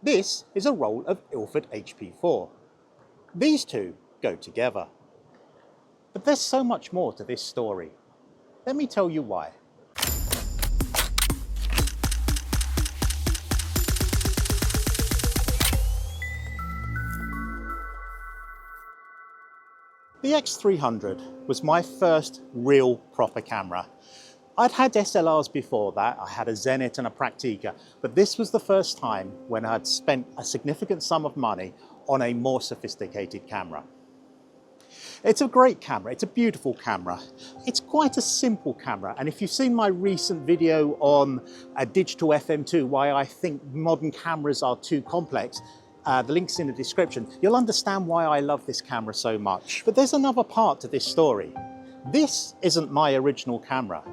This is a roll of Ilford HP4. These two go together. But there's so much more to this story. Let me tell you why. The X300 was my first real proper camera. I'd had SLRs before that. I had a Zenit and a Praktica, but this was the first time when I'd spent a significant sum of money on a more sophisticated camera. It's a great camera, it's a beautiful camera. It's quite a simple camera, and if you've seen my recent video on a digital FM2, why I think modern cameras are too complex, the link's in the description, you'll understand why I love this camera so much. But there's another part to this story. This isn't my original camera.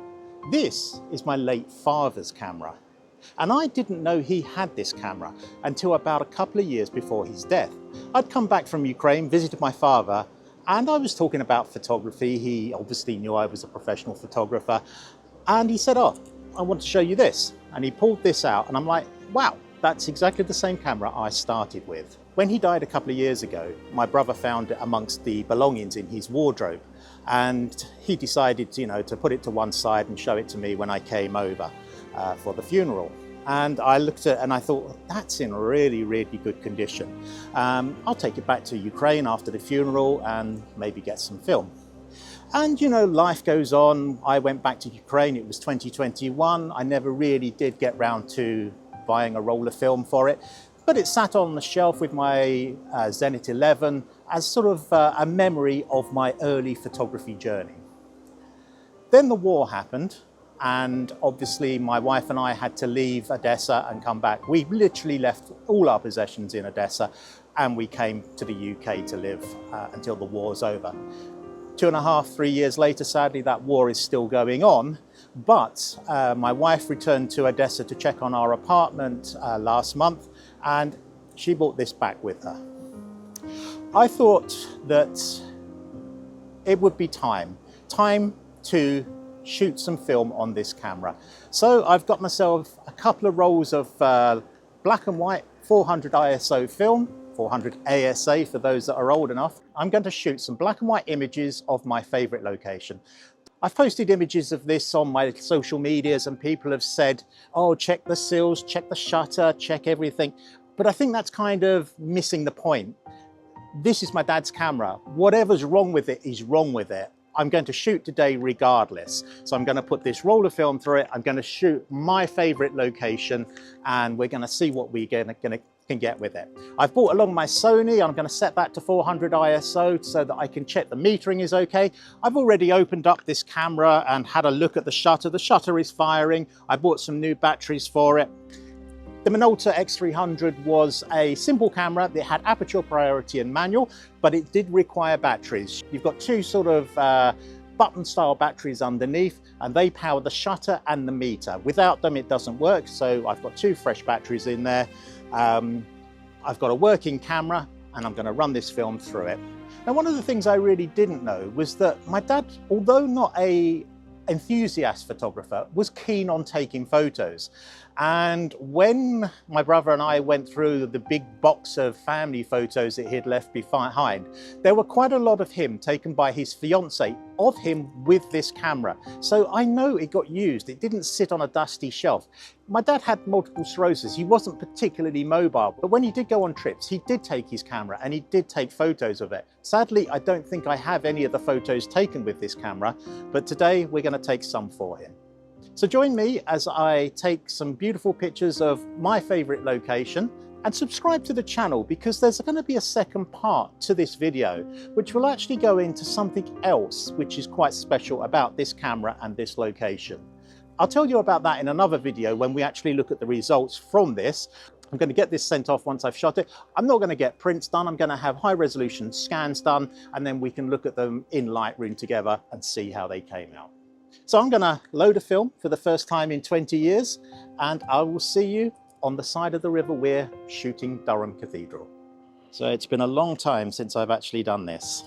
This is my late father's camera. And I didn't know he had this camera until about a couple of years before his death. I'd come back from Ukraine, visited my father, and I was talking about photography. He obviously knew I was a professional photographer. And he said, "Oh, I want to show you this." And he pulled this out, and I'm like, wow, that's exactly the same camera I started with. When he died a couple of years ago, my brother found it amongst the belongings in his wardrobe. And he decided, to put it to one side and show it to me when I came over for the funeral. And I looked at it and I thought, that's in really, really good condition. I'll take it back to Ukraine after the funeral and maybe get some film. And life goes on. I went back to Ukraine, it was 2021. I never really did get round to buying a roll of film for it, but it sat on the shelf with my Zenit 11 as sort of a memory of my early photography journey. Then the war happened, and obviously my wife and I had to leave Odessa and come back. We literally left all our possessions in Odessa and we came to the UK to live until the war's over. 2.5, 3 years later, sadly, that war is still going on, but my wife returned to Odessa to check on our apartment last month, and she brought this back with her. I thought that it would be time to shoot some film on this camera. So I've got myself a couple of rolls of black and white 400 ISO film, 400 ASA for those that are old enough. I'm going to shoot some black and white images of my favorite location. I've posted images of this on my social medias and people have said, oh, check the sills, check the shutter, check everything. But I think that's kind of missing the point. This is my dad's camera. Whatever's wrong with it is wrong with it. I'm going to shoot today regardless. So I'm going to put this roll of film through it. I'm going to shoot my favorite location and we're going to see what we can get with it. I've brought along my Sony. I'm going to set that to 400 ISO so that I can check the metering is okay. I've already opened up this camera and had a look at the shutter. The shutter is firing. I bought some new batteries for it. The Minolta X300 was a simple camera that had aperture priority and manual, but it did require batteries. You've got two sort of button style batteries underneath and they power the shutter and the meter. Without them it doesn't work, so I've got two fresh batteries in there. I've got a working camera and I'm going to run this film through it. Now, one of the things I really didn't know was that my dad, although not an enthusiast photographer, was keen on taking photos. And when my brother and I went through the big box of family photos that he'd left behind, there were quite a lot of him taken by his fiancée of him with this camera. So I know it got used. It didn't sit on a dusty shelf. My dad had multiple sclerosis. He wasn't particularly mobile, but when he did go on trips, he did take his camera and he did take photos of it. Sadly, I don't think I have any of the photos taken with this camera, but today we're going to take some for him. So join me as I take some beautiful pictures of my favorite location, and subscribe to the channel because there's going to be a second part to this video which will actually go into something else which is quite special about this camera and this location. I'll tell you about that in another video when we actually look at the results from this. I'm going to get this sent off once I've shot it. I'm not going to get prints done. I'm going to have high resolution scans done and then we can look at them in Lightroom together and see how they came out. So I'm going to load a film for the first time in 20 years and I will see you on the side of the river we're shooting Durham Cathedral. So it's been a long time since I've actually done this.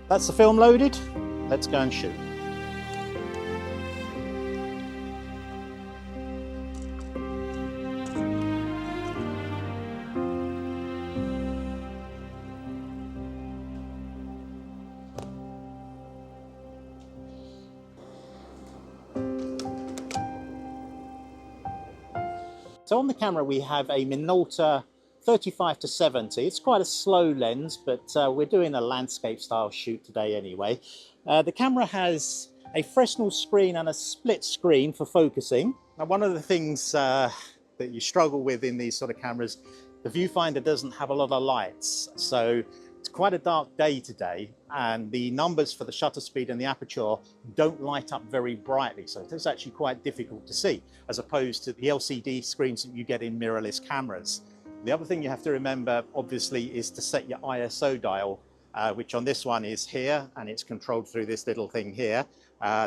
That's the film loaded. Let's go and shoot. So on the camera we have a Minolta 35-70. It's quite a slow lens, but we're doing a landscape style shoot today anyway. The camera has a Fresnel screen and a split screen for focusing. Now, one of the things that you struggle with in these sort of cameras, the viewfinder doesn't have a lot of lights. So it's quite a dark day today, and the numbers for the shutter speed and the aperture don't light up very brightly. So it's actually quite difficult to see, as opposed to the LCD screens that you get in mirrorless cameras. The other thing you have to remember, obviously, is to set your ISO dial, which on this one is here, and it's controlled through this little thing here.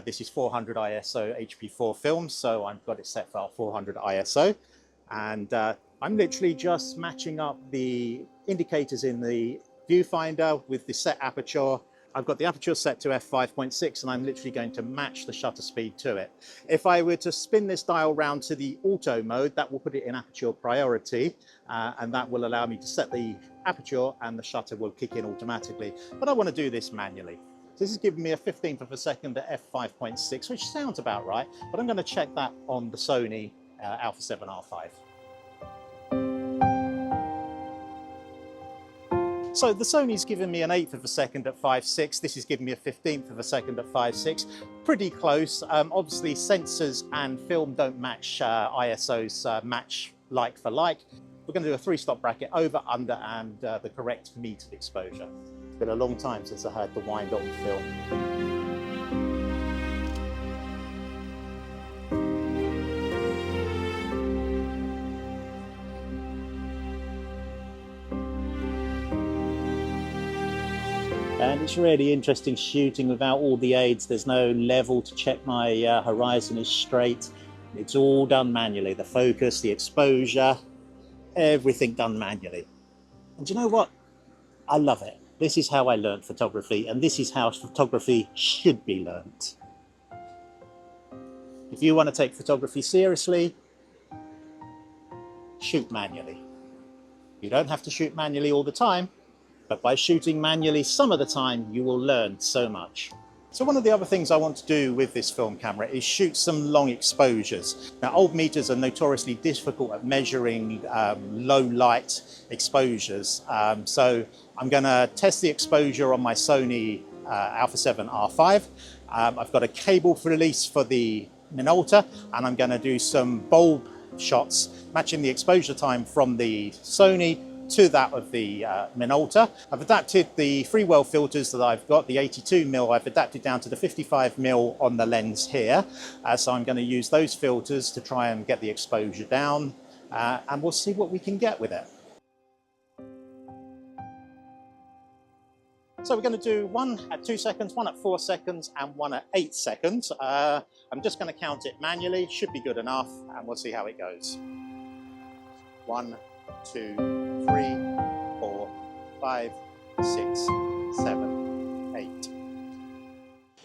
This is 400 ISO HP4 film, so I've got it set for 400 ISO. And I'm literally just matching up the indicators in the viewfinder with the set aperture. I've got the aperture set to f5.6, and I'm literally going to match the shutter speed to it. If I were to spin this dial round to the auto mode, that will put it in aperture priority, and that will allow me to set the aperture and the shutter will kick in automatically. But I want to do this manually. So this is giving me a 15th of a second at f5.6, which sounds about right, but I'm going to check that on the Sony Alpha 7R5. So the Sony's given me an 1/8 of a second at 5.6. This is giving me a 15th of a second at 5.6. Pretty close. Obviously, sensors and film don't match ISOs, match like for like. We're going to do a 3-stop bracket, over, under, and the correct metered exposure. It's been a long time since I had to wind up film. And it's really interesting shooting without all the aids. There's no level to check my horizon is straight. It's all done manually. The focus, the exposure, everything done manually. And you know what? I love it. This is how I learned photography, and this is how photography should be learnt. If you want to take photography seriously, shoot manually. You don't have to shoot manually all the time, but by shooting manually some of the time, you will learn so much. So one of the other things I want to do with this film camera is shoot some long exposures. Now, old meters are notoriously difficult at measuring low light exposures. So I'm going to test the exposure on my Sony Alpha 7R5. I've got a cable release for the Minolta, and I'm going to do some bulb shots matching the exposure time from the Sony to that of the Minolta. I've adapted the freewell filters that I've got, the 82mm, I've adapted down to the 55mm on the lens here. So I'm going to use those filters to try and get the exposure down, and we'll see what we can get with it. So we're going to do one at 2 seconds, one at 4 seconds, and one at 8 seconds. I'm just going to count it manually, should be good enough, and we'll see how it goes. 1, 2, 3, 4, 5, 6, 7, 8.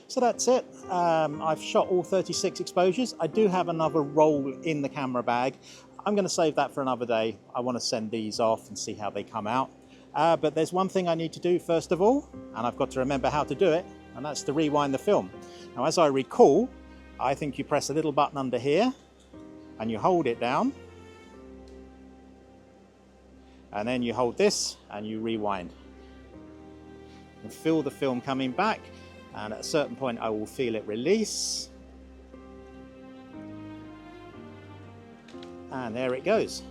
So that's it. I've shot all 36 exposures. I do have another roll in the camera bag. I'm going to save that for another day. I want to send these off and see how they come out. But there's one thing I need to do first of all, and I've got to remember how to do it, and that's to rewind the film. Now, as I recall, I think you press a little button under here and you hold it down. And then you hold this and you rewind. And feel the film coming back, and at a certain point I will feel it release. And there it goes.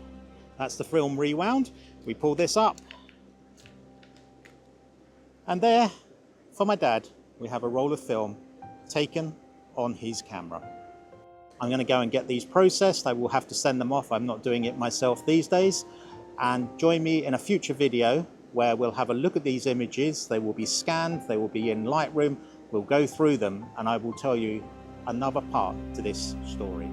That's the film rewound. We pull this up. And there, for my dad, we have a roll of film taken on his camera. I'm going to go and get these processed. I will have to send them off. I'm not doing it myself these days. And join me in a future video where we'll have a look at these images. They will be scanned, they will be in Lightroom, we'll go through them, and I will tell you another part to this story.